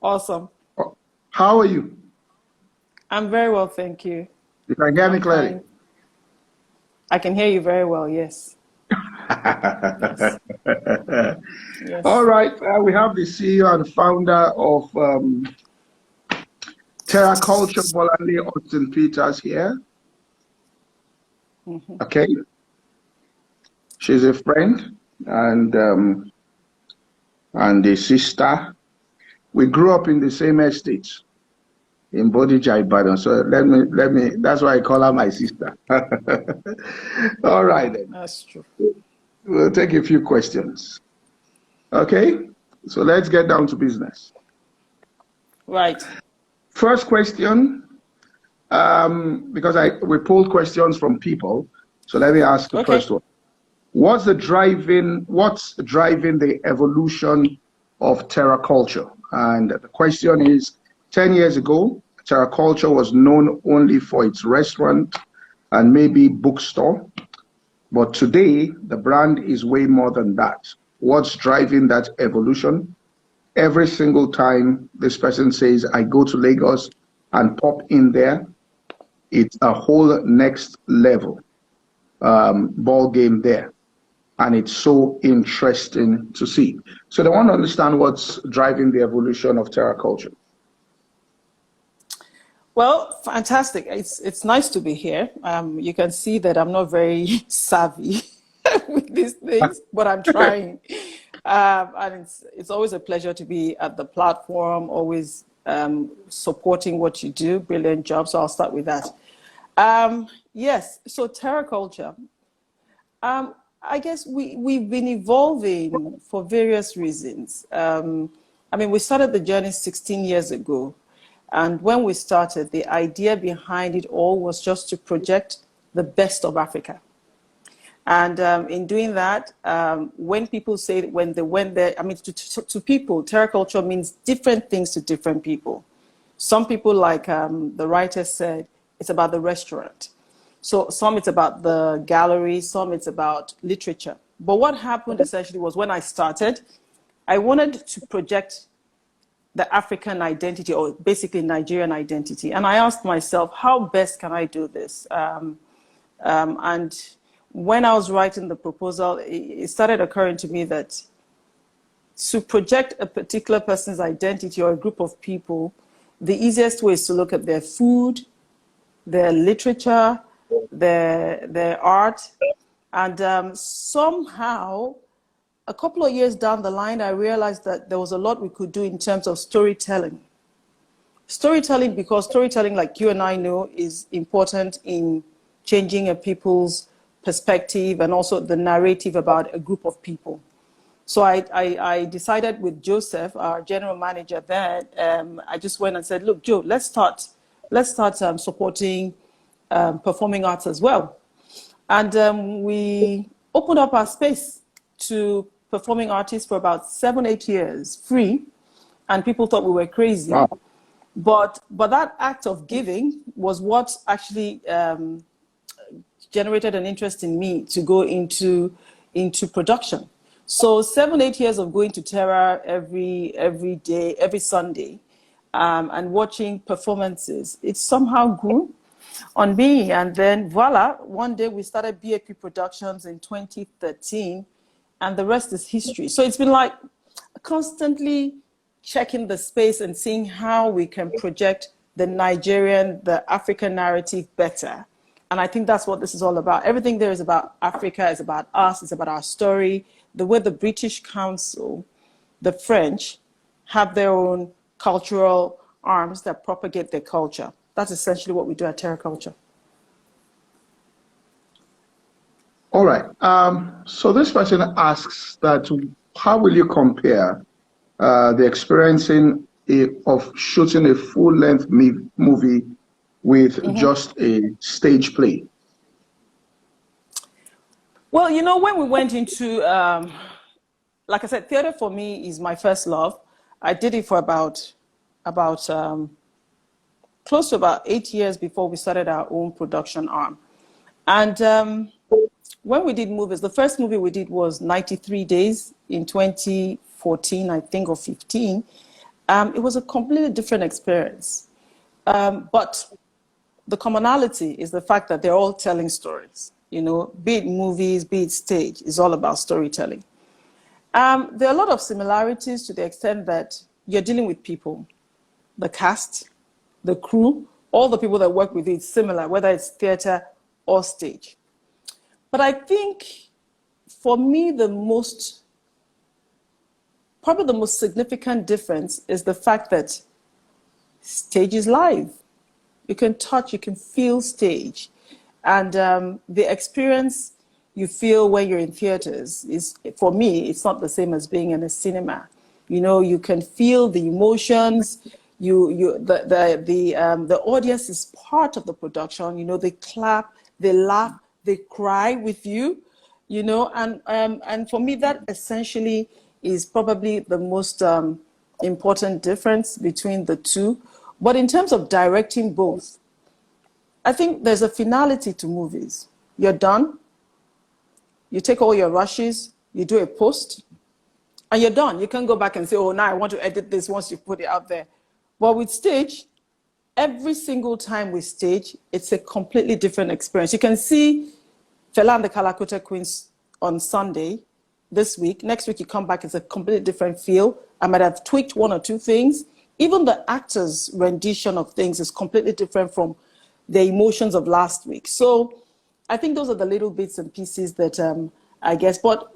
Awesome. How are you? I'm very well, thank you. You can hear me I'm clearly. fine. I can hear you very well, yes. Yes. All Yes. right. We have the CEO and founder of Terra Culture Bolanle, Austen-Peters here. Hmm. Okay. She's a friend and a sister. We grew up in the same estate in Bodija, Ibadan. So let me, that's why I call her my sister. All right then. That's true. We'll take a few questions. Okay. So let's get down to business. Right. First question, because we pulled questions from people. So let me ask the Okay. first one. What's driving the evolution of terra culture? And the question is, 10 years ago, terra culture was known only for its restaurant and maybe bookstore. But today, the brand is way more than that. What's driving that evolution? Every single time this person says, I go to Lagos and pop in there, it's a whole next level ball game there. And it's so interesting to see. So they want to understand what's driving the evolution of terra culture. Well, fantastic. It's nice to be here. You can see that I'm not very savvy with these things, but I'm trying. And it's always a pleasure to be at the platform, always supporting what you do. Brilliant job. So I'll start with that. Yes, so terror culture. I guess we've been evolving for various reasons. I mean, we started the journey 16 years ago. And when we started, the idea behind it all was just to project the best of Africa. And in doing that, when people say when they went there, I mean, to people, terror culture means different things to different people. Some people, like the writer said, it's about the restaurant. So some it's about the gallery, some it's about literature. But what happened essentially was when I started, I wanted to project the African identity, or basically Nigerian identity. And I asked myself, how best can I do this? And when I was writing the proposal, it started occurring to me that to project a particular person's identity or a group of people, the easiest way is to look at their food, their literature, their art. And somehow, a couple of years down the line, I realized that there was a lot we could do in terms of storytelling. Storytelling, because storytelling, like you and I know, is important in changing a people's perspective and also the narrative about a group of people. So I decided with Joseph, our general manager then, I just went and said, look, Joe, let's start supporting performing arts as well. And we opened up our space to performing artists for about 7, 8 years, free. And people thought we were crazy. Wow. But that act of giving was what actually generated an interest in me to go into production. So 7, 8 years of going to Terra every day, every Sunday, and watching performances, it somehow grew on me. And then voila, one day we started BAP Productions in 2013, and the rest is history. So it's been like constantly checking the space and seeing how we can project the Nigerian, the African narrative better. And I think that's what this is all about. Everything there is about Africa, is about us, it's about our story. The way the British Council, the French, have their own cultural arms that propagate their culture. That's essentially what we do at Terra Culture. All right. So this person asks that how will you compare the experiencing of shooting a full-length movie with just a stage play? Well, you know, when we went into, like I said, theater for me is my first love. I did it for about close to about 8 years before we started our own production arm. And when we did movies, the first movie we did was 93 Days in 2014, I think, or 15. It was a completely different experience. But the commonality is the fact that they're all telling stories. You know, be it movies, be it stage, it's all about storytelling. There are a lot of similarities to the extent that you're dealing with people, the cast, the crew, all the people that work with it, similar, whether it's theater or stage. But I think for me, probably the most significant difference is the fact that stage is live. You can touch, you can feel stage. And the experience you feel when you're in theaters is, for me, it's not the same as being in a cinema. You know, you can feel the emotions. The audience is part of the production. You know, they clap, they laugh, they cry with you. You know, and for me, that essentially is probably the most important difference between the two. But in terms of directing both, I think there's a finality to movies. You're done. You take all your rushes, you do a post, and you're done. You can't go back and say, oh, now I want to edit this once you put it out there. But with stage, every single time we stage, it's a completely different experience. You can see Fela and the Kalakuta Queens on Sunday this week. Next week, you come back, it's a completely different feel. I might have tweaked one or two things. Even the actor's rendition of things is completely different from the emotions of last week. So I think those are the little bits and pieces that I guess, but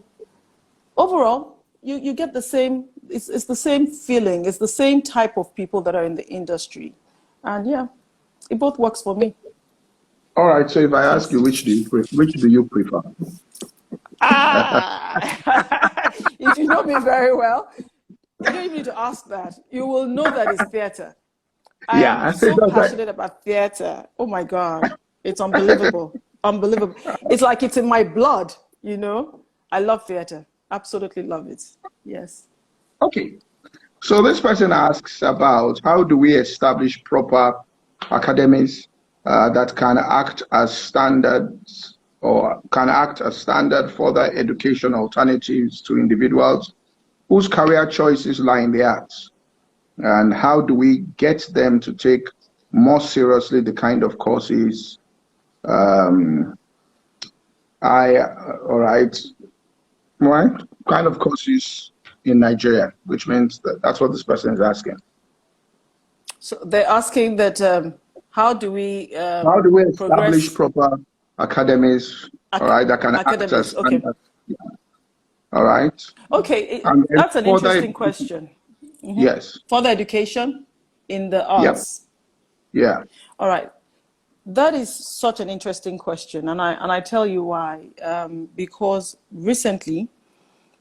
overall, you get the same, it's the same feeling, it's the same type of people that are in the industry. And yeah, it both works for me. All right, so if I ask you, which do you prefer? If you know me very well, you don't even need to ask that. You will know that it's theater. I'm so passionate about theater. Oh my God, it's unbelievable. Unbelievable. It's like it's in my blood, you know? I love theater. Absolutely love it. Yes. Okay. So this person asks about how do we establish proper academies that can act as standards or can act as standard further education alternatives to individuals whose career choices lie in the arts? And how do we get them to take more seriously the kind of courses kind of courses in Nigeria, which means that's what this person is asking. So they're asking that how do we establish proper academies, that can act as standard. Yeah. All right. Okay, that's an interesting question. Mm-hmm. Yes. Further education in the arts. Yep. Yeah. All right. That is such an interesting question, and I tell you why. Because recently,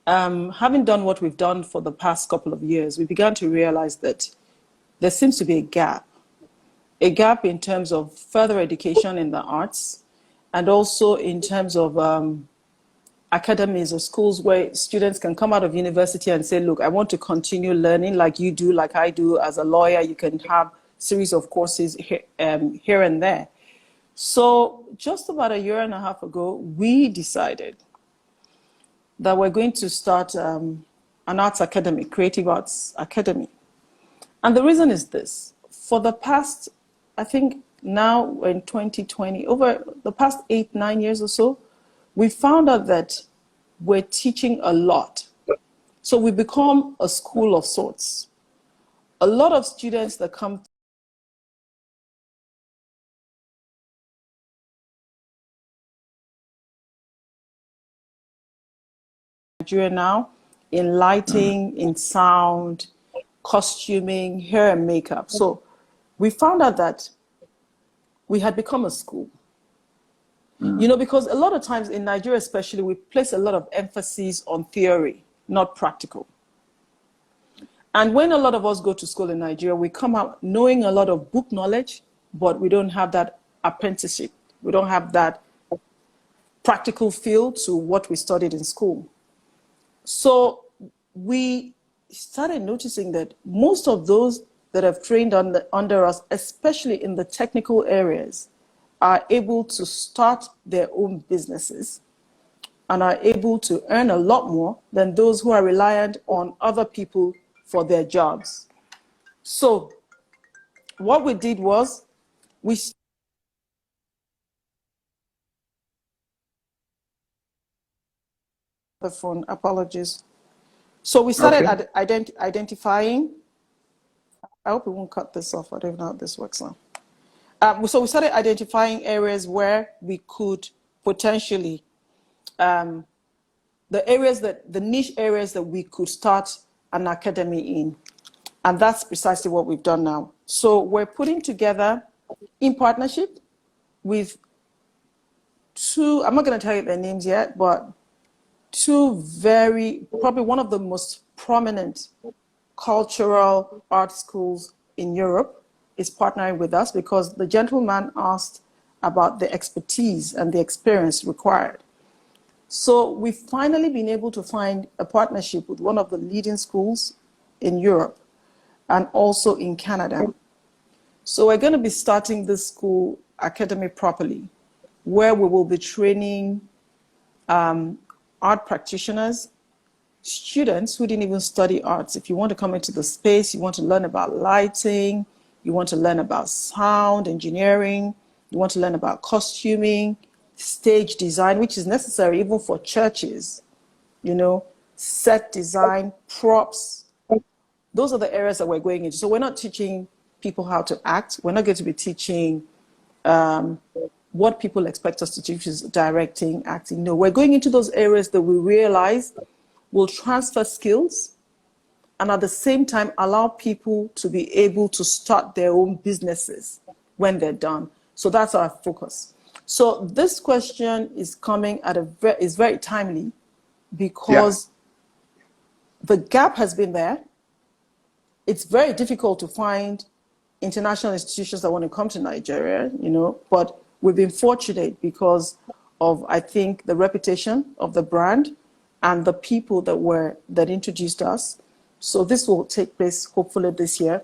having done what we've done for the past couple of years, we began to realize that there seems to be a gap in terms of further education in the arts, and also in terms of academies or schools where students can come out of university and say, look, I want to continue learning like you do, like I do as a lawyer. You can have series of courses here and there. So just about 1.5 years ago, we decided that we're going to start an arts academy, creative arts academy. And the reason is this: for the past, I think now in 2020, over the past 8-9 years or so, we found out that we're teaching a lot. So we become a school of sorts. A lot of students that come Nigeria now in lighting, in sound, costuming, hair and makeup. So we found out that we had become a school. You know, because a lot of times in Nigeria especially, we place a lot of emphasis on theory, not practical. And when a lot of us go to school in Nigeria, we come out knowing a lot of book knowledge, but we don't have that apprenticeship. We don't have that practical feel to what we studied in school. So we started noticing that most of those that have trained under us, especially in the technical areas, are able to start their own businesses and are able to earn a lot more than those who are reliant on other people for their jobs. So what we did was we the phone, apologies. So we started Okay. identifying. I hope we won't cut this off. I don't know how this works now. So we started identifying areas where we could potentially, the niche areas that we could start an academy in. And that's precisely what we've done now. So we're putting together, in partnership with two, I'm not going to tell you their names yet, but two probably one of the most prominent cultural art schools in Europe is partnering with us because the gentleman asked about the expertise and the experience required. So we've finally been able to find a partnership with one of the leading schools in Europe and also in Canada. So we're going to be starting this school academy properly, where we will be training art practitioners, students who didn't even study arts. If you want to come into the space, you want to learn about lighting, you want to learn about sound engineering, you want to learn about costuming, stage design, which is necessary even for churches, set design, props. Those are the areas that we're going into. So we're not teaching people how to act. We're not going to be teaching what people expect us to teach, which is directing, acting. No, we're going into those areas that we realize will transfer skills and at the same time allow people to be able to start their own businesses when they're done. So that's our focus. So this question is coming is very timely because the gap has been there. It's very difficult to find international institutions that want to come to Nigeria, but we've been fortunate because of, I think, the reputation of the brand and the people that introduced us. So this will take place hopefully this year.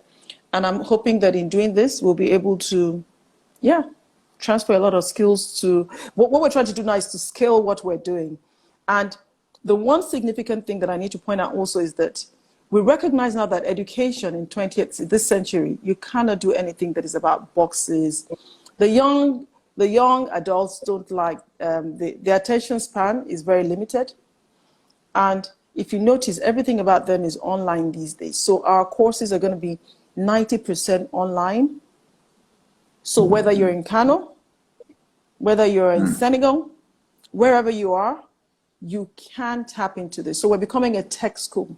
And I'm hoping that in doing this, we'll be able to, transfer a lot of skills to, what we're trying to do now is to scale what we're doing. And the one significant thing that I need to point out also is that we recognize now that education in this century, you cannot do anything that is about boxes. The young adults don't like, their attention span is very limited. And if you notice, everything about them is online these days. So our courses are going to be 90% online. So whether you're in Kano, whether you're in Senegal, wherever you are, you can tap into this. So we're becoming a tech school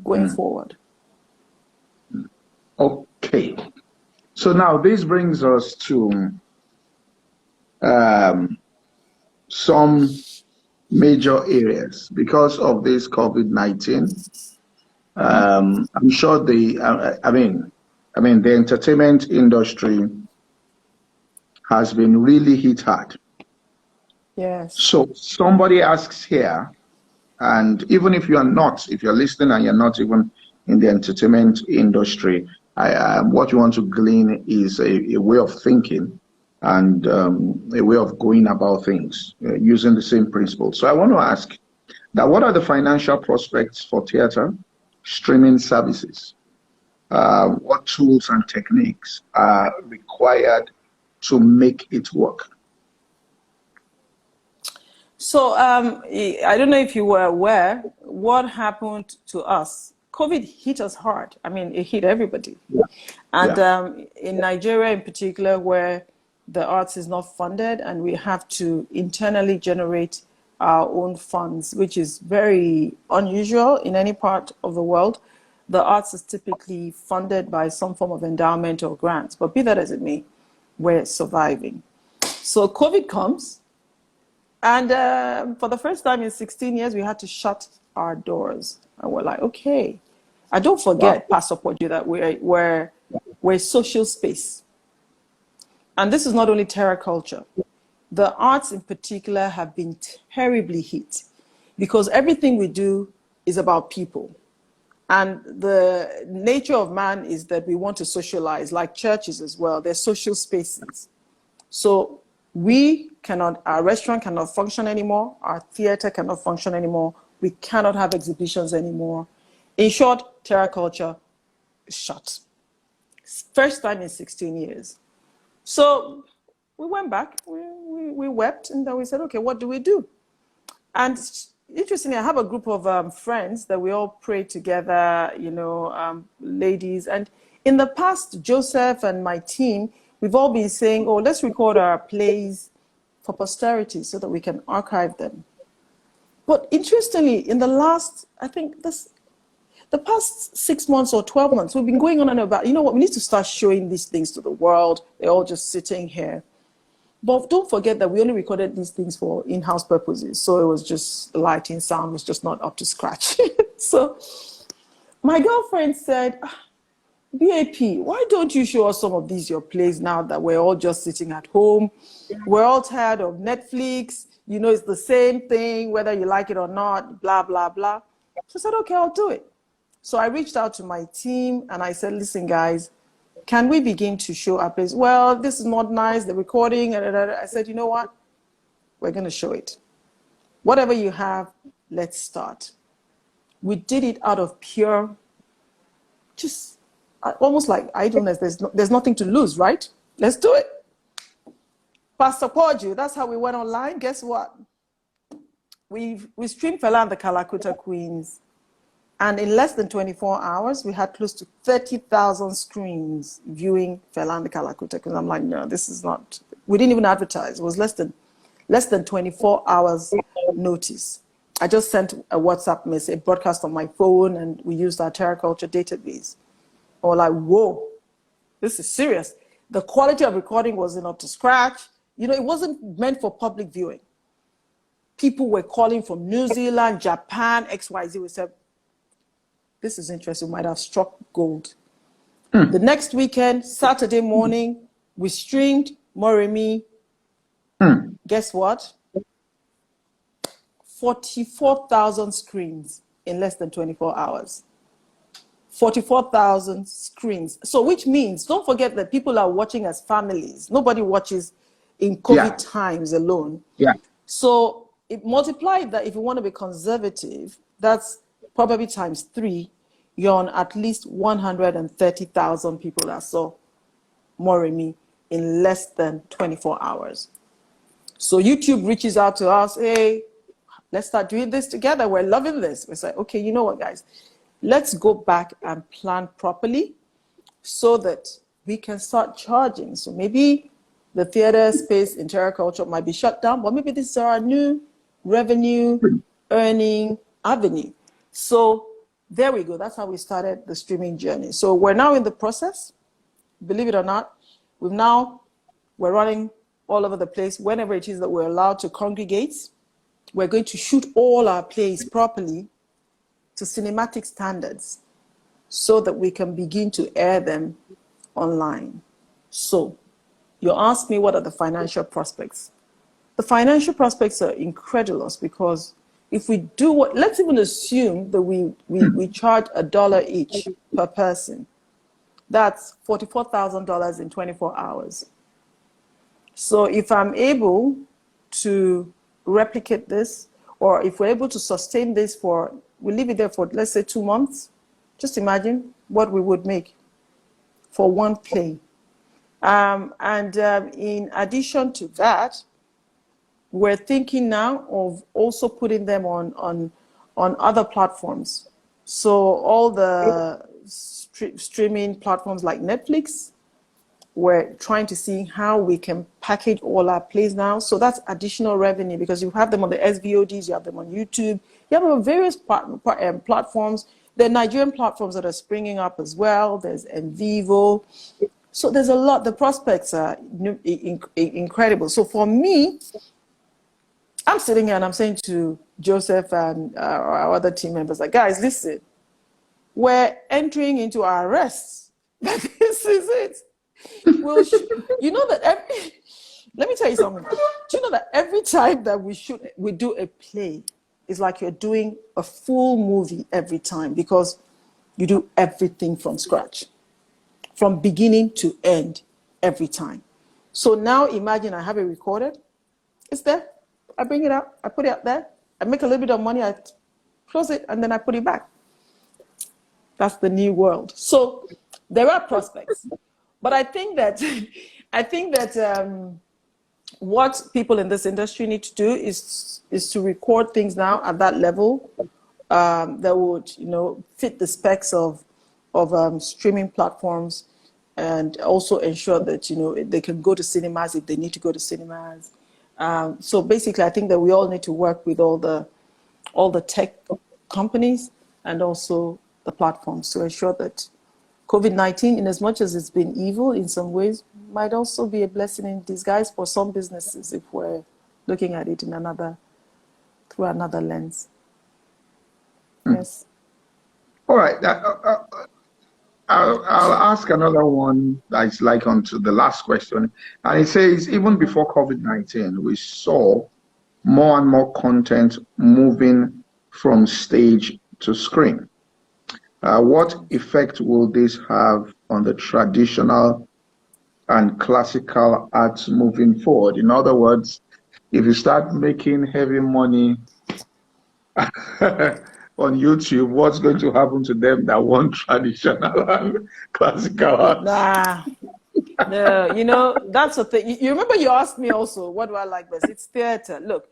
going forward. Okay. So now this brings us to some major areas because of this COVID-19. I'm sure the entertainment industry has been really hit hard. Yes. So somebody asks here, and even if you're listening and you're not even in the entertainment industry, what you want to glean is a way of thinking and a way of going about things using the same principles. So I want to ask that what are the financial prospects for theater streaming services? What tools and techniques are required to make it work? So I don't know if you were aware what happened to us. COVID hit us hard. I mean, it hit everybody. Yeah. And in Nigeria in particular, where the arts is not funded and we have to internally generate our own funds, which is very unusual in any part of the world. The arts is typically funded by some form of endowment or grants, but be that as it may, we're surviving. So COVID comes, and for the first time in 16 years, we had to shut our doors. And we're like, okay. And don't forget, Pastor Poju, that we're a social space. And this is not only terror culture. The arts in particular have been terribly hit because everything we do is about people. And the nature of man is that we want to socialize, like churches as well. They're social spaces. So our restaurant cannot function anymore. Our theater cannot function anymore. We cannot have exhibitions anymore. In short, terror culture shut. First time in 16 years. So we went back, we wept, and then we said, okay, what do we do? And interestingly, I have a group of friends that we all pray together, ladies. And in the past, Joseph and my team, we've all been saying, oh, let's record our plays for posterity so that we can archive them. But interestingly, in the last, I think the past 6 months or 12 months, we've been going on and about, you know what, we need to start showing these things to the world. They're all just sitting here. But don't forget that we only recorded these things for in-house purposes. So it was just lighting, sound was just not up to scratch. So my girlfriend said, BAP, why don't you show us some of these your plays now that we're all just sitting at home? We're all tired of Netflix. You know, it's the same thing, whether you like it or not, blah, blah, blah. She said, okay, I'll do it. So I reached out to my team and I said, listen, guys, can we begin to show our plays? Well, this is not nice, the recording. I said, you know what? We're going to show it. Whatever you have, let's start. We did it out of pure, just almost like idleness. There's nothing to lose, right? Let's do it. Pastor Porju, that's how we went online. Guess what? We streamed Fela and the Kalakuta Queens. And in less than 24 hours, we had close to 30,000 screens viewing Fela and the Kalakuta. Because I'm like, no, this is not. We didn't even advertise. It was less than 24 hours notice. I just sent a WhatsApp message, a broadcast on my phone, and we used our TerraCulture database. Or like, whoa, this is serious. The quality of recording wasn't up to scratch. You know, it wasn't meant for public viewing. People were calling from New Zealand, Japan, XYZ. We said, this is interesting, we might have struck gold. The next weekend, Saturday morning, we streamed Moremi. Guess what? 44,000 screens in less than 24 hours. 44,000 screens. So which means, don't forget that people are watching as families. Nobody watches in COVID times alone. Yeah. So it multiplied that. If you want to be conservative, that's probably times 3, you're on at least 130,000 people that saw Moremi in less than 24 hours. So YouTube reaches out to us, hey, let's start doing this together. We're loving this. We say, okay, you know what, guys? Let's go back and plan properly so that we can start charging. So maybe the theater space in TerraCulture might be shut down, but maybe this is our new revenue earning avenue. So there we go. That's how we started the streaming journey. So we're now in the process. Believe it or not, we're running all over the place. Whenever it is that we're allowed to congregate, we're going to shoot all our plays properly to cinematic standards so that we can begin to air them online. So you asked me, what are the financial prospects? The financial prospects are incredulous because if we do what, let's even assume that we charge $1 each per person. That's $44,000 in 24 hours. So if I'm able to replicate this, or if we're able to sustain this for, we leave it there for, let's say 2 months, just imagine what we would make for one play. In addition to that, we're thinking now of also putting them on other platforms. So all the streaming platforms like Netflix, we're trying to see how we can package all our plays now. So that's additional revenue because you have them on the SVODs, you have them on YouTube, you have them on various platforms. There are Nigerian platforms that are springing up as well. There's Envivo. So there's a lot. The prospects are incredible. So for me, I'm sitting here and I'm saying to Joseph and our other team members, like, guys, listen, we're entering into our arrests. This is it. You know that let me tell you something. Do you know that every time that we do a play, it's like you're doing a full movie every time because you do everything from scratch, from beginning to end every time. So now imagine I have it recorded. It's there. I bring it out, I put it out there, I make a little bit of money, I close it, and then I put it back. That's the new world. So there are prospects, but I think that what people in this industry need to do is to record things now at that level that would, you know, fit the specs of streaming platforms, and also ensure that, you know, they can go to cinemas if they need to go to cinemas. So basically, I think that we all need to work with all the tech companies and also the platforms to ensure that COVID-19, in as much as it's been evil in some ways, might also be a blessing in disguise for some businesses if we're looking at it in through another lens. Yes. All right. I'll ask another one that's like onto the last question. And it says, even before COVID-19, we saw more and more content moving from stage to screen. What effect will this have on the traditional and classical arts moving forward? In other words, if you start making heavy money on YouTube, what's going to happen to them that want traditional and classical arts? Nah, no, you know, that's the thing. You remember you asked me also, what do I like best? It's theater. Look,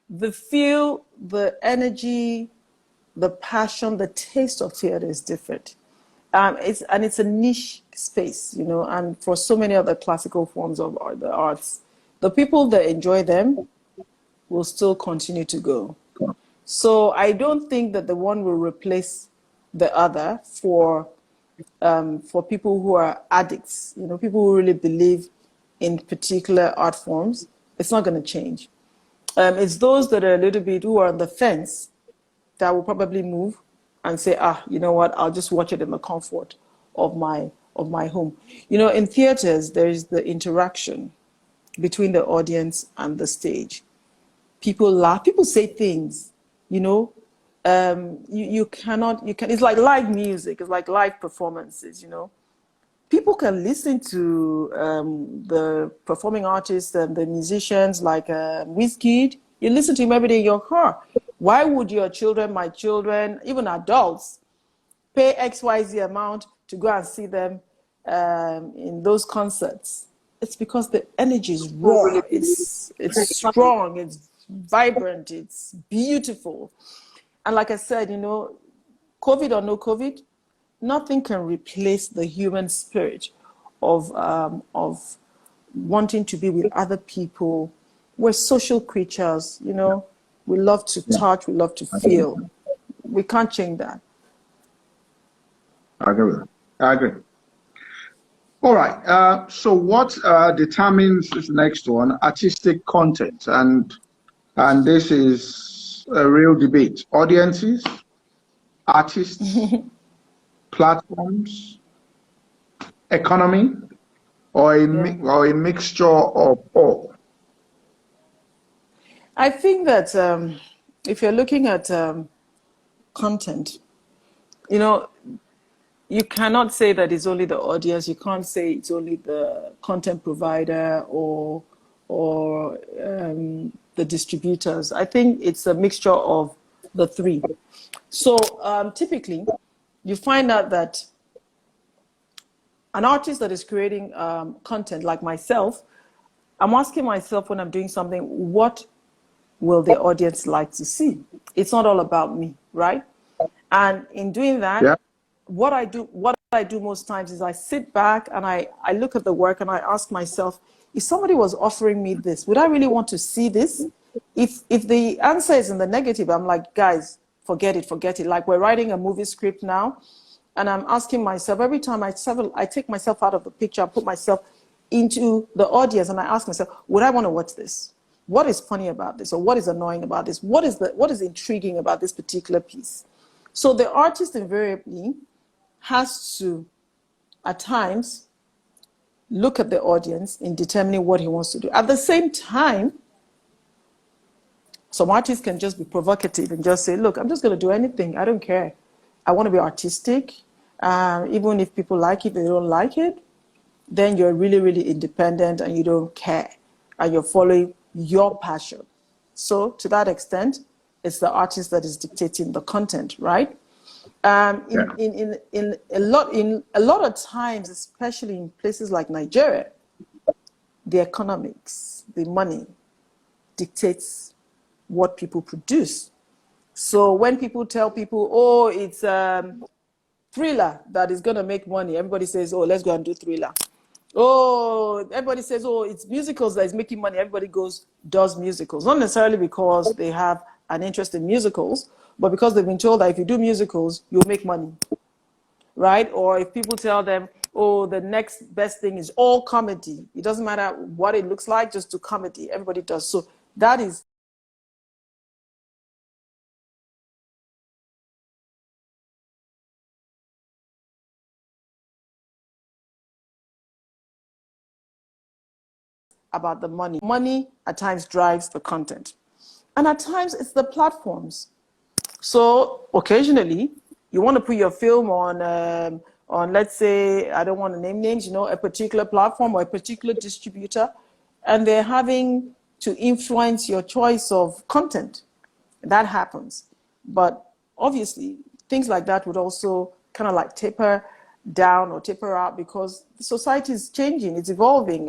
the feel, the energy, the passion, the taste of theater is different. It's a niche space, you know, and for so many other classical forms of the arts, the people that enjoy them will still continue to go. So I don't think that the one will replace the other for people who are addicts, you know, people who really believe in particular art forms. It's not going to change. It's those that are a little bit who are on the fence that will probably move and say, you know what, I'll just watch it in the comfort of my home. You know, in theaters, there is the interaction between the audience and the stage. People laugh, people say things, you know. It's like live music, it's like live performances, you know. People can listen to the performing artists and the musicians like Wizkid. You listen to him every day in your car. Why would your children, my children, even adults, pay XYZ amount to go and see them in those concerts? It's because the energy is raw, it's strong, it's vibrant, it's beautiful. And like I said, you know, COVID or no COVID, nothing can replace the human spirit of wanting to be with other people. We're social creatures, you know. We love to touch, we love to feel. We can't change that. I agree with that. I agree. All right. So what determines this next one? Artistic content. And this is a real debate. Audiences, artists, platforms, economy, or a mixture of all? I think that if you're looking at content, you know, you cannot say that it's only the audience. You can't say it's only the content provider or the distributors. I think it's a mixture of the three. So typically, you find out that an artist that is creating content, like myself, I'm asking myself when I'm doing something, what will the audience like to see? It's not all about me, right? And in doing that, what I do most times is I sit back and I look at the work and I ask myself, if somebody was offering me this, would I really want to see this? If the answer is in the negative, I'm like, guys, forget it. Like we're writing a movie script now, and I'm asking myself, every time I take myself out of the picture, I put myself into the audience and I ask myself, would I want to watch this? What is funny about this? Or what is annoying about this? What is intriguing about this particular piece? So the artist invariably has to, at times, look at the audience in determining what he wants to do. At the same time, some artists can just be provocative and just say, look, I'm just going to do anything. I don't care. I want to be artistic. Even if people like it, they don't like it, then you're really, really independent and you don't care. And you're following your passion. So to that extent, it's the artist that is dictating the content, right? Yeah. In a lot of times, especially in places like Nigeria, the economics, the money dictates what people produce. So when people tell people, oh, it's thriller that is going to make money, everybody says, oh, let's go and do thriller. Oh, everybody says, oh, it's musicals that is making money. Everybody does musicals. Not necessarily because they have an interest in musicals, but because they've been told that if you do musicals, you'll make money, right? Or if people tell them, oh, the next best thing is all comedy. It doesn't matter what it looks like, just do comedy. Everybody does. So that is about the money. Money at times drives the content. And at times it's the platforms. So occasionally you want to put your film on, let's say, I don't want to name names, a particular platform or a particular distributor, and they're having to influence your choice of content. That happens. But obviously things like that would also kind of like taper down or taper out because society is changing, it's evolving.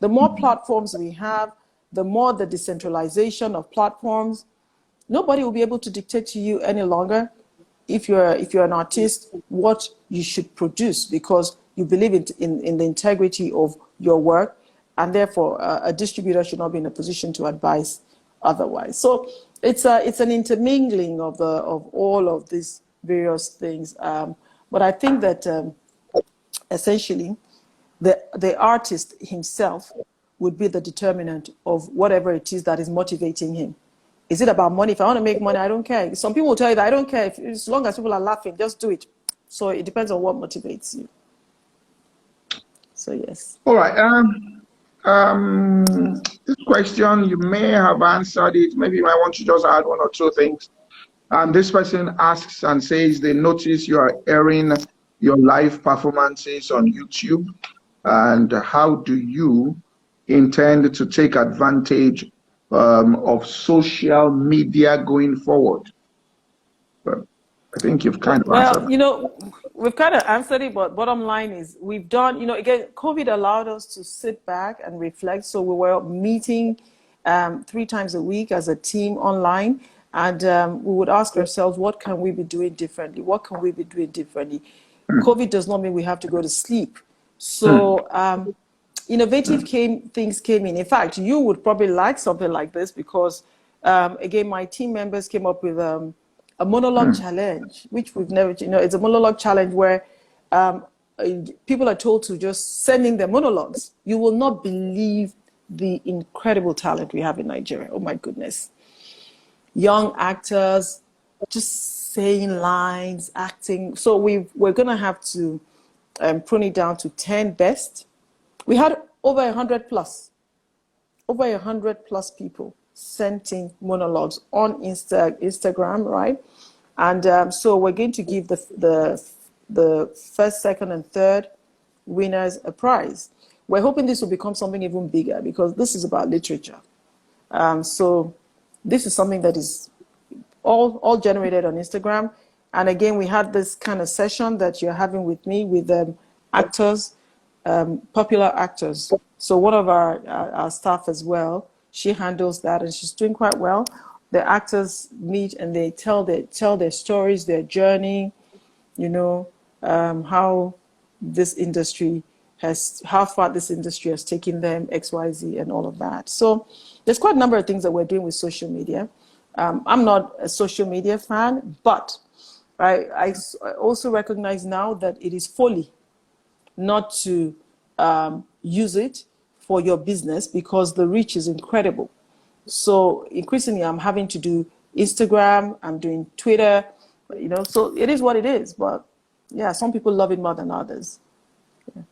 The more platforms we have, the more the decentralization of platforms. Nobody will be able to dictate to you any longer if you're an artist what you should produce because you believe in the integrity of your work, and therefore a distributor should not be in a position to advise otherwise. So it's an intermingling of all of these various things. But I think that essentially the artist himself would be the determinant of whatever it is that is motivating him. Is it about money? If I want to make money, I don't care. Some people will tell you that I don't care. As long as people are laughing, just do it. So it depends on what motivates you. So yes. All right. This question, you may have answered it. Maybe you might want to just add one or two things. This person asks and says they notice you are airing your live performances on YouTube. And how do you intend to take advantage of social media going forward? But I think you've kind of answered that. We've kind of answered it, but bottom line is we've done, again, COVID allowed us to sit back and reflect. So we were meeting 3 times a week as a team online. And we would ask ourselves, what can we be doing differently? What can we be doing differently? COVID does not mean we have to go to sleep. So innovative things came in. In fact, you would probably like something like this because, again, my team members came up with a monologue challenge, which we've never, it's a monologue challenge where people are told to just send in their monologues. You will not believe the incredible talent we have in Nigeria. Oh my goodness. Young actors just saying lines, acting. So we're going to have to prune it down to 10 best. We had over 100 plus people sent in monologues on Instagram, right? And so we're going to give the first, second, and third winners a prize. We're hoping this will become something even bigger because this is about literature. So this is something that is all generated on Instagram. And again, we had this kind of session that you're having with me with actors, popular actors. So one of our staff as well, she handles that and she's doing quite well. The actors meet and they tell their stories, their journey, how this industry how far this industry has taken them, XYZ, and all of that. So there's quite a number of things that we're doing with social media. I'm not a social media fan, but I also recognize now that it is folly not to use it for your business because the reach is incredible. So increasingly, I'm having to do Instagram, I'm doing Twitter, so it is what it is. But yeah, some people love it more than others. Yeah.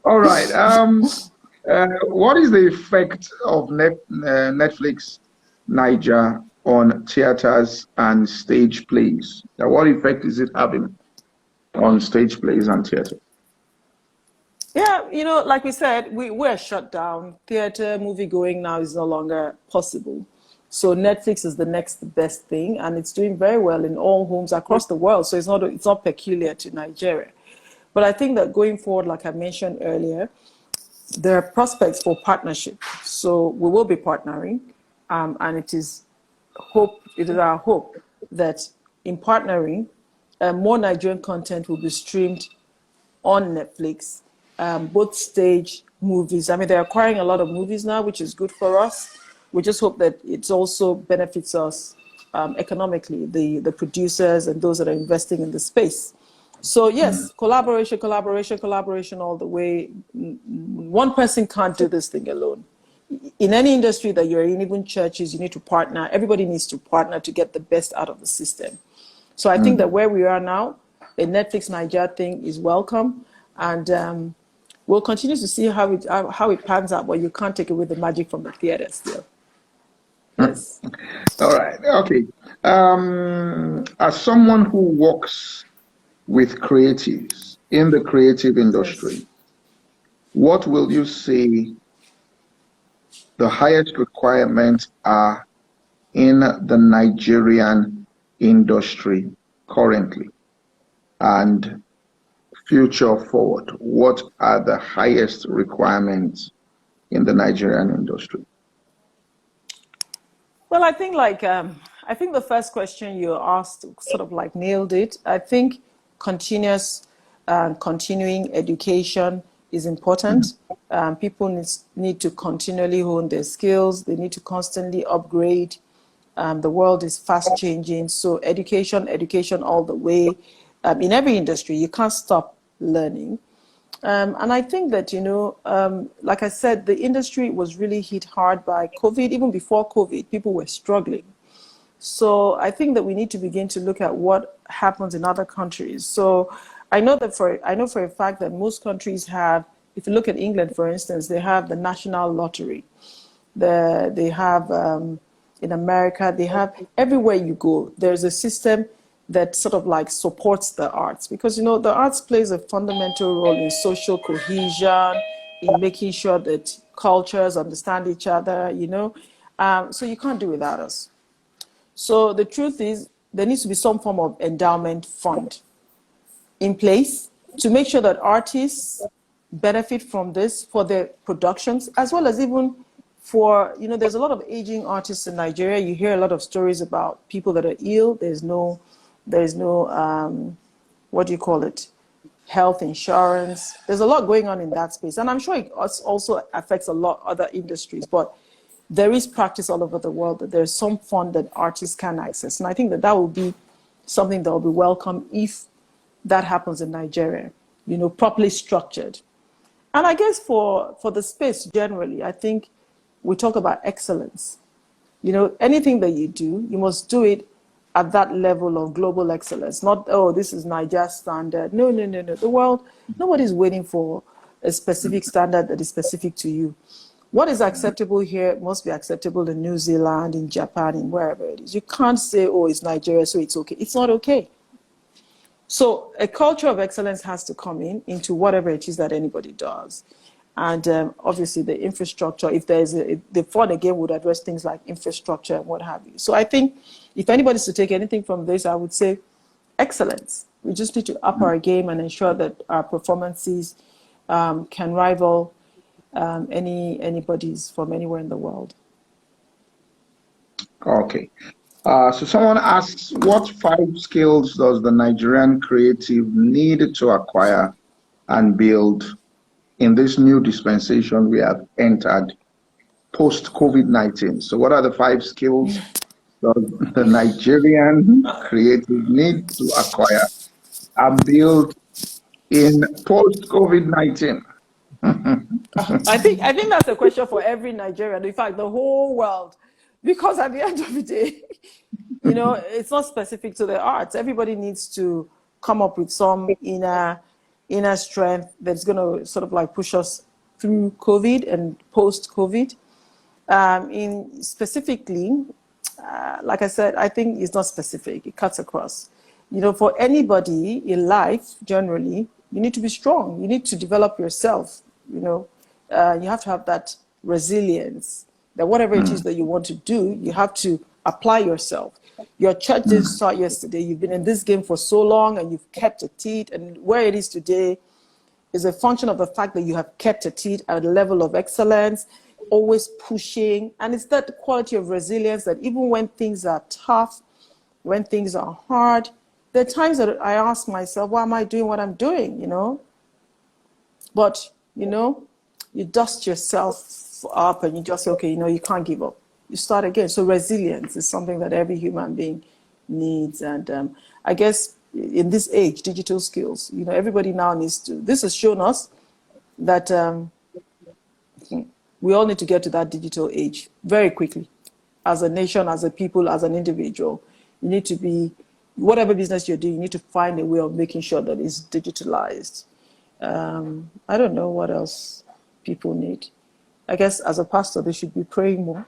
All right. What is the effect of Netflix Niger on theaters and stage plays? What effect is it having on stage plays and theater? Yeah, like we said, we're shut down. Theater, movie going now is no longer possible. So Netflix is the next best thing, and it's doing very well in all homes across the world. So it's not peculiar to Nigeria. But I think that going forward, like I mentioned earlier, there are prospects for partnership. So we will be partnering, and it is our hope that in partnering, more Nigerian content will be streamed on Netflix, both stage movies. I mean, they're acquiring a lot of movies now, which is good for us. We just hope that it also benefits us economically, the producers and those that are investing in the space. So yes, collaboration all the way. One person can't do this thing alone. In any industry that you're in, even churches, you need to partner. Everybody needs to partner to get the best out of the system. So I think that where we are now, the Netflix Nigeria thing is welcome, and we'll continue to see how it pans out. But you can't take away the magic from the theater still. Yes. All right. Okay. As someone who works with creatives in the creative industry, Yes. what will you say the highest requirements are in the Nigerian industry currently, and future forward? What are the highest requirements in the Nigerian industry? Well, I think I think the first question you asked sort of like nailed it. I think continuous continuing education is important. People need to continually hone their skills. They need to constantly upgrade. The world is fast changing, so education all the way. In every industry, you can't stop learning. And I think that, like I said, the industry was really hit hard by COVID. Even before COVID, people were struggling. So I think that we need to begin to look at what happens in other countries. So I know for a fact that most countries have, if you look at England, for instance, they have the national lottery. They have, in America, they have, everywhere you go, there's a system that sort of like supports the arts, because the arts plays a fundamental role in social cohesion, in making sure that cultures understand each other, so you can't do without us. So the truth is, there needs to be some form of endowment fund in place to make sure that artists benefit from this for their productions, as well as even for, there's a lot of aging artists in Nigeria. You hear a lot of stories about people that are ill. There's no what do you call it, health insurance. There's a lot going on in that space, and I'm sure it also affects a lot other industries, but there is practice all over the world that there's some fund that artists can access, and I think that will be something that will be welcome if that happens in Nigeria, properly structured. And I guess for the space generally, I think we talk about excellence. Anything that you do, you must do it at that level of global excellence, not, oh, this is Nigeria's standard. No. The world, nobody's waiting for a specific standard that is specific to you. What is acceptable here must be acceptable in New Zealand, in Japan, in wherever it is. You can't say, oh, it's Nigeria, so it's okay. It's not okay. So a culture of excellence has to come into whatever it is that anybody does. And obviously the infrastructure, if the fund again would address things like infrastructure and what have you. So I think if anybody's to take anything from this, I would say excellence. We just need to up our game and ensure that our performances can rival anybody's from anywhere in the world. Okay. So someone asks, what 5 skills does the Nigerian creative need to acquire and build in this new dispensation we have entered post-COVID-19? So what are the 5 skills does the Nigerian creative need to acquire and build in post-COVID-19? I think that's a question for every Nigerian, in fact, the whole world, because at the end of the day, it's not specific to the arts. Everybody needs to come up with some inner strength that's going to sort of like push us through COVID and post-COVID. Specifically, like I said, I think it's not specific. It cuts across. For anybody in life, generally, you need to be strong. You need to develop yourself. You have to have that resilience. that whatever it is that you want to do, you have to apply yourself. Your church didn't start yesterday. You've been in this game for so long and you've kept at it. And where it is today is a function of the fact that you have kept at it at a level of excellence, always pushing. And it's that quality of resilience that even when things are tough, when things are hard, there are times that I ask myself, why am I doing what I'm doing, you know? But, you know, you dust yourself up and you just say, okay, you know, you can't give up. You start again. So resilience is something that every human being needs. And I guess in this age, digital skills, you know, everybody now needs to, this has shown us that we all need to get to that digital age very quickly. As a nation, as a people, as an individual, you need to be, whatever business you're doing, you need to find a way of making sure that it's digitalized. I don't know what else people need. I guess as a pastor, they should be praying more.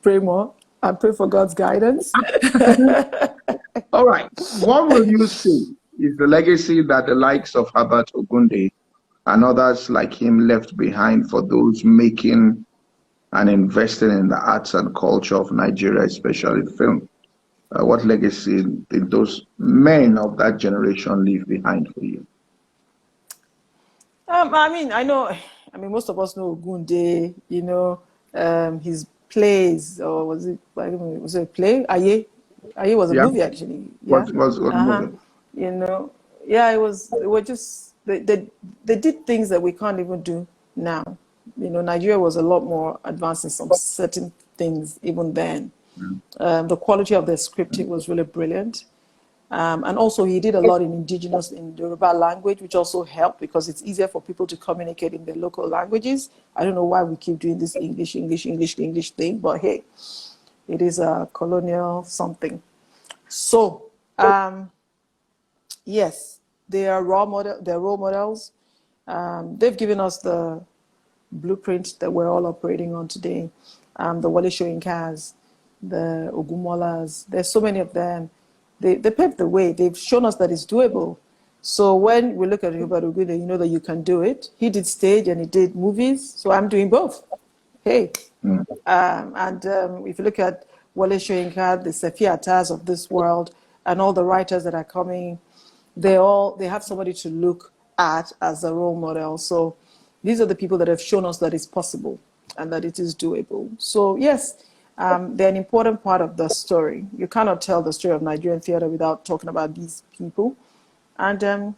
Pray more and pray for God's guidance. All right. What will you say is the legacy that the likes of Herbert Ogunde and others like him left behind for those making and investing in the arts and culture of Nigeria, especially film? What legacy did those men of that generation leave behind for you? I mean, most of us know Ogunde, you know, his plays, or was it, I don't know, was it a play? Aye was a movie, actually. Yeah. What movie? You know, yeah, it was just, they did things that we can't even do now. You know, Nigeria was a lot more advanced in some certain things even then. The quality of the scripting was really brilliant. And also he did a lot in indigenous, in Yoruba language, which also helped because it's easier for people to communicate in their local languages. I don't know why we keep doing this English thing, but hey, it is a colonial something. So, yes, they are role models. They've given us the blueprint that we're all operating on today. The Wale Soyinkas, the Ogunmolas, there's so many of them. They paved the way. They've shown us that it's doable. So when we look at Herbert Ogunde, you know that you can do it. He did stage and he did movies, so I'm doing both. Hey. If you look at Wale Soyinka, the Sefi Attas of this world, and all the writers that are coming, they have somebody to look at as a role model. So these are the people that have shown us that it's possible and that it is doable. So yes, they're an important part of the story. You cannot tell the story of Nigerian theater without talking about these people. And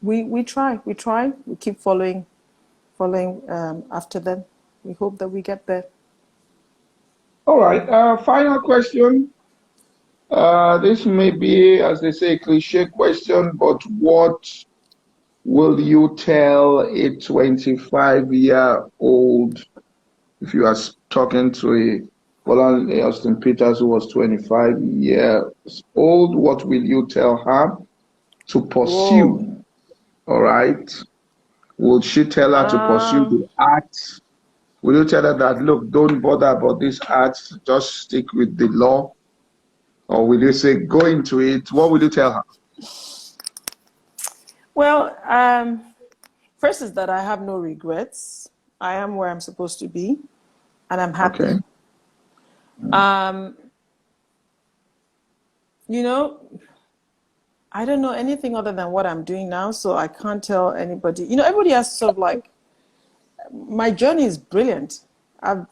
we try, we keep following after them. We hope that we get there. All right, final question. This may be, as they say, a cliche question, but what will you tell a 25-year-old, if you are talking to a Bolanle Austen-Peters who was 25 years old, what will you tell her to pursue? Whoa. All right. Will she tell her to pursue the arts? Will you tell her that, look, don't bother about this art, just stick with the law? Or will you say, go into it? What will you tell her? Well, first is that I have no regrets. I am where I'm supposed to be, and I'm happy. Okay. You know, I don't know anything other than what I'm doing now, so I can't tell anybody. You know, everybody has sort of like, my journey is brilliant. I've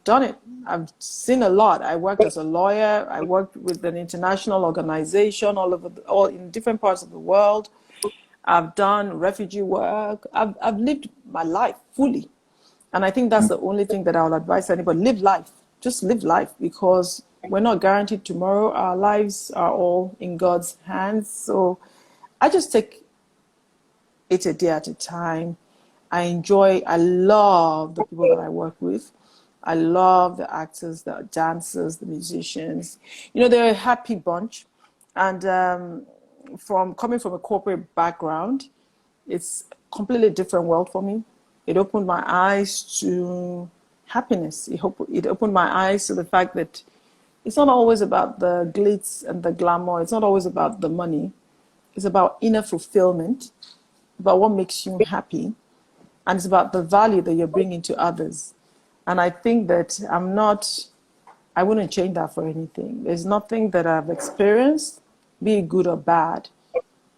done it. I've seen a lot. I worked as a lawyer. I worked with an international organization all in different parts of the world. I've done refugee work. I've lived my life fully. And I think that's the only thing that I would advise anybody. Live life. Just live life, because we're not guaranteed tomorrow. Our lives are all in God's hands. So I just take it a day at a time. I love the people that I work with. I love the actors, the dancers, the musicians. You know, they're a happy bunch. And coming from a corporate background, it's a completely different world for me. It opened my eyes to happiness. It opened my eyes to the fact that it's not always about the glitz and the glamour. It's not always about the money. It's about inner fulfillment, about what makes you happy. And it's about the value that you're bringing to others. And I think that I wouldn't change that for anything. There's nothing that I've experienced, be it good or bad,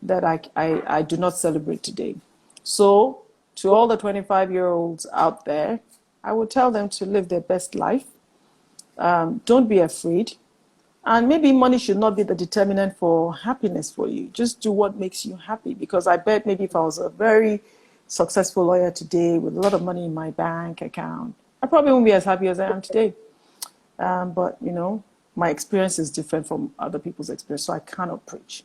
that I do not celebrate today. So to all the 25-year-olds out there, I would tell them to live their best life. Don't be afraid. And maybe money should not be the determinant for happiness for you. Just do what makes you happy. Because I bet maybe if I was a very successful lawyer today with a lot of money in my bank account, I probably wouldn't be as happy as I am today. But, you know, my experience is different from other people's experience, so I cannot preach.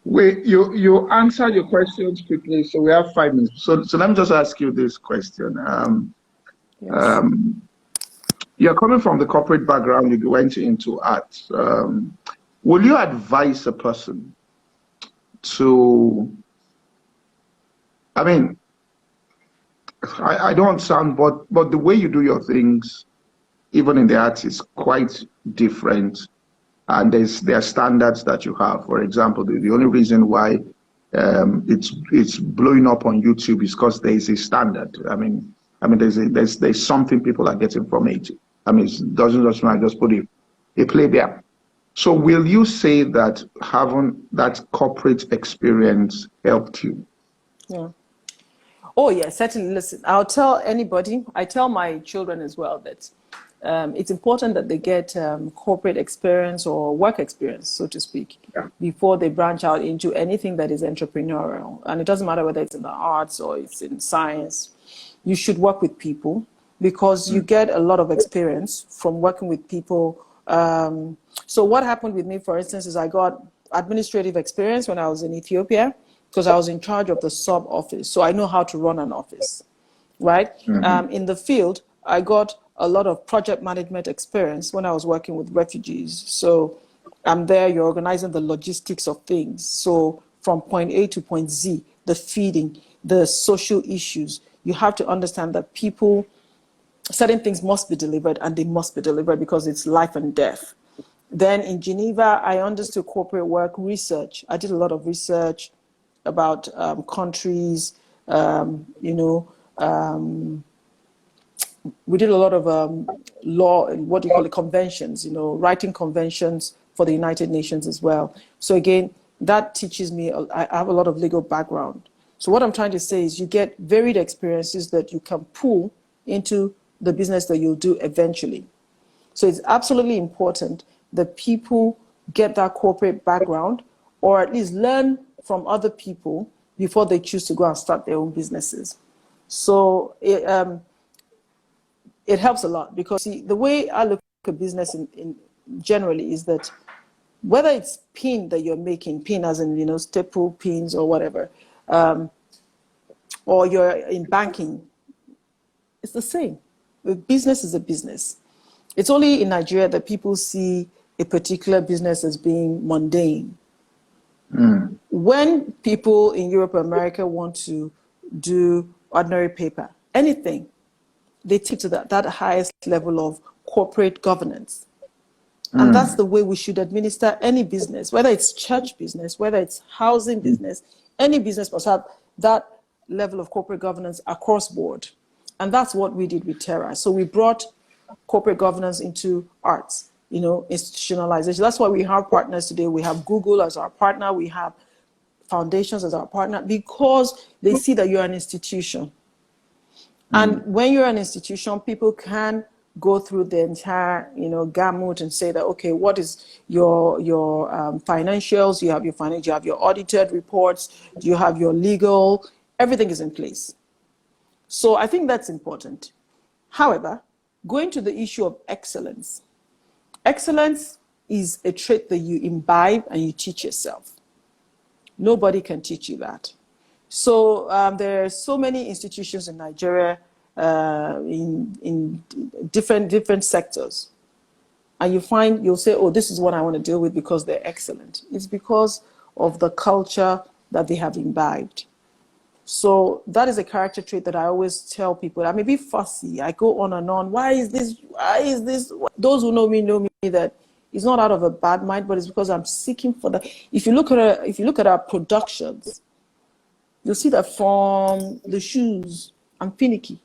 Wait, you answered your questions quickly, so we have 5 minutes. So let me just ask you this question. Yes. You're coming from the corporate background, you went into art. Will you advise a person to, I mean, I don't sound, but the way you do your things, even in the arts, is quite different. And there are standards that you have. For example, the only reason why it's blowing up on YouTube is because there is a standard. I mean, there's something people are getting from it. I mean, it doesn't just mean I just put a play there. So will you say that having that corporate experience helped you? Yeah. Oh, yeah, certainly. Listen, I'll tell anybody, I tell my children as well that it's important that they get corporate experience or work experience, so to speak, before they branch out into anything that is entrepreneurial. And it doesn't matter whether it's in the arts or it's in science. You should work with people because you get a lot of experience from working with people. So what happened with me, for instance, is I got administrative experience when I was in Ethiopia because I was in charge of the sub office. So I know how to run an office, right? In the field, I got a lot of project management experience when I was working with refugees. So I'm there, you're organizing the logistics of things. So from point A to point Z, the feeding, the social issues, you have to understand that certain things must be delivered, and they must be delivered because it's life and death. Then in Geneva, I understood corporate work research. I did a lot of research about countries, we did a lot of law, what do you call it, conventions, writing conventions for the United Nations as well. So again, that teaches me, I have a lot of legal background. So what I'm trying to say is you get varied experiences that you can pull into the business that you'll do eventually. So it's absolutely important that people get that corporate background or at least learn from other people before they choose to go and start their own businesses. So it helps a lot because see, the way I look at business in generally is that whether it's pin that you're making, pin as in, staple pins or whatever, or you're in banking, it's the same. The business is a business. It's only in Nigeria that people see a particular business as being mundane. When people in Europe or America want to do ordinary paper, anything, they take to that highest level of corporate governance. And that's the way we should administer any business, whether it's church business, whether it's housing business, any business must have that level of corporate governance across board. And that's what we did with Terra. So we brought corporate governance into arts, institutionalization. That's why we have partners today. We have Google as our partner. We have foundations as our partner because they see that you're an institution. And when you're an institution, people can go through the entire, gamut and say that, okay, what is your financials? You have your financial, you have your audited reports, you have your legal, everything is in place. So I think that's important. However, going to the issue of excellence. Excellence is a trait that you imbibe and you teach yourself. Nobody can teach you that. So there are so many institutions in Nigeria in different sectors. And you'll say, oh, this is what I want to deal with because they're excellent. It's because of the culture that they have imbibed. So that is a character trait that I always tell people. I may be fussy. I go on and on. Why is this? Those who know me that it's not out of a bad mind, but it's because I'm seeking for that. If you look at our productions, you'll see that from the shoes I'm finicky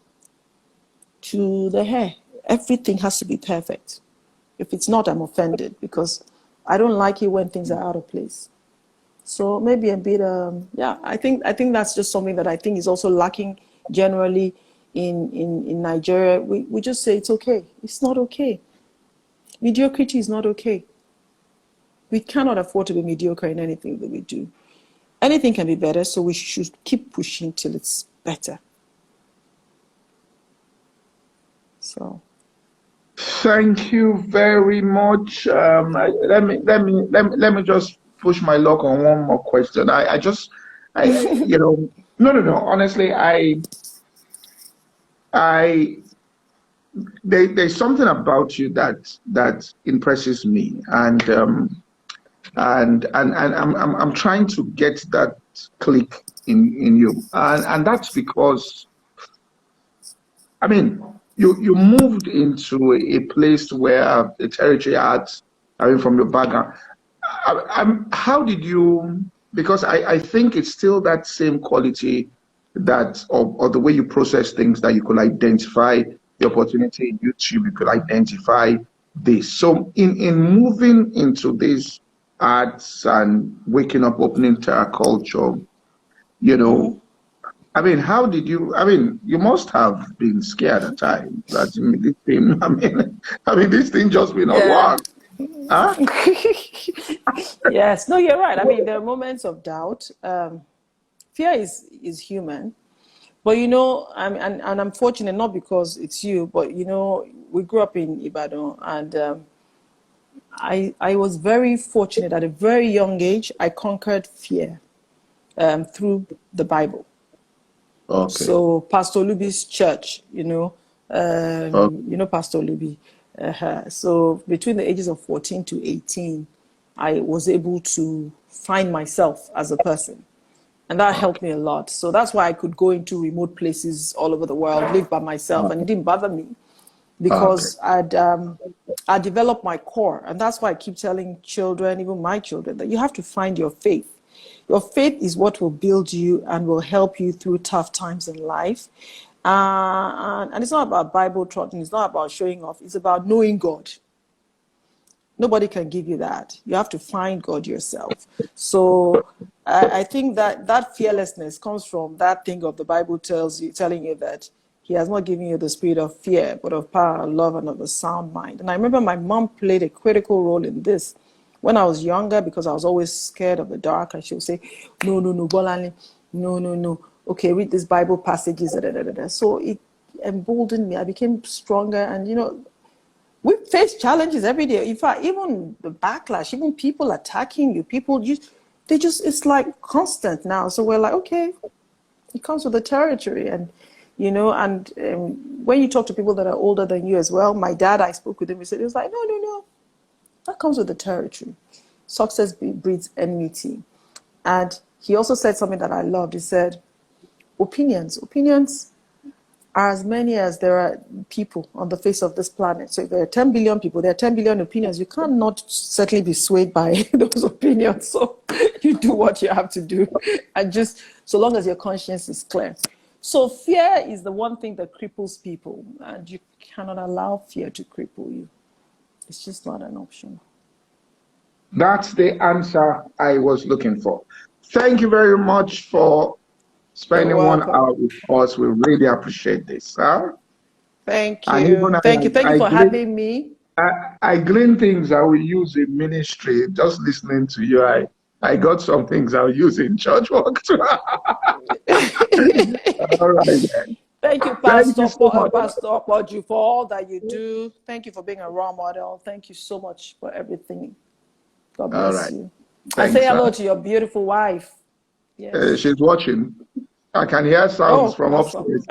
to the hair. Everything has to be perfect. If it's not, I'm offended because I don't like it when things are out of place. So maybe a bit, yeah, I think that's just something that I think is also lacking generally in Nigeria. We just say it's okay. It's not okay. Mediocrity is not okay. We cannot afford to be mediocre in anything that we do. Anything can be better, so we should keep pushing till it's better. So. Thank you very much. Let me just push my luck on one more question. You know, no. Honestly, there's something about you that impresses me, and I'm trying to get that click in you, and that's because, I mean, you moved into a place where the territory arts, I mean, from your background. How did you? Because I think it's still that same quality that or the way you process things, that you could identify the opportunity in YouTube, you could identify this. So in moving into this arts and waking up, opening Terra Culture, you know, I mean, how did you? I mean, you must have been scared at times that, this thing. This thing just will not Yeah. work. Huh? Yes. No, you're right. I mean, there are moments of doubt. Fear is human, but and I'm fortunate not because it's you, but we grew up in Ibadan, and I was very fortunate at a very young age. I conquered fear through the Bible. Okay. So Pastor Luby's church, Okay. Pastor Luby. So between the ages of 14 to 18, I was able to find myself as a person. And that helped me a lot. So that's why I could go into remote places all over the world, live by myself, and it didn't bother me Okay. because I developed my core. And that's why I keep telling children, even my children, that you have to find your faith. Your faith is what will build you and will help you through tough times in life. And it's not about Bible trotting. It's not about showing off. It's about knowing God. Nobody can give you that. You have to find God yourself. So I think that fearlessness comes from that thing of the Bible telling you that He has not given you the spirit of fear, but of power, love, and of a sound mind. And I remember my mom played a critical role in this. When I was younger, because I was always scared of the dark, and she would say, no, Bolanle, no. Okay, read these Bible passages. So it emboldened me. I became stronger, and we face challenges every day. In fact, even the backlash, even people attacking you, it's like constant now. So we're like, okay, it comes with the territory. And, when you talk to people that are older than you as well, my dad, I spoke with him, he was like, no, that comes with the territory. Success breeds enmity. And he also said something that I loved. He said, opinions are as many as there are people on the face of this planet. So if there are 10 billion people, there are 10 billion opinions. You cannot certainly be swayed by those opinions. So you do what you have to do. And just so long as your conscience is clear. So fear is the one thing that cripples people. And you cannot allow fear to cripple you. It's just not an option. That's the answer I was looking for. Thank you very much for spending 1 hour with us. We really appreciate this. Huh? Thank And you. even Thank you for having me. I glean things I will use in ministry. Just listening to you, I got some things I'll use in church work too. All right then. Thank you, Thank you so much. Pastor Opoju, for all that you do. Thank you for being a role model. Thank you so much for everything. God All bless right. you. Thanks, I say hello to your beautiful wife. Yes. she's watching. I can hear sounds from Awesome. upstairs.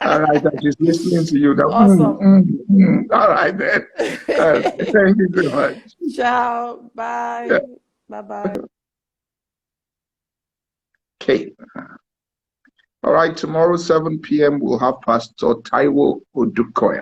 All right, she's listening to you. Awesome. All right then. Thank you so much. Ciao. Bye. Yeah. Bye-bye. Okay. All right, tomorrow, 7 p.m., we'll have Pastor Taiwo Odukoya.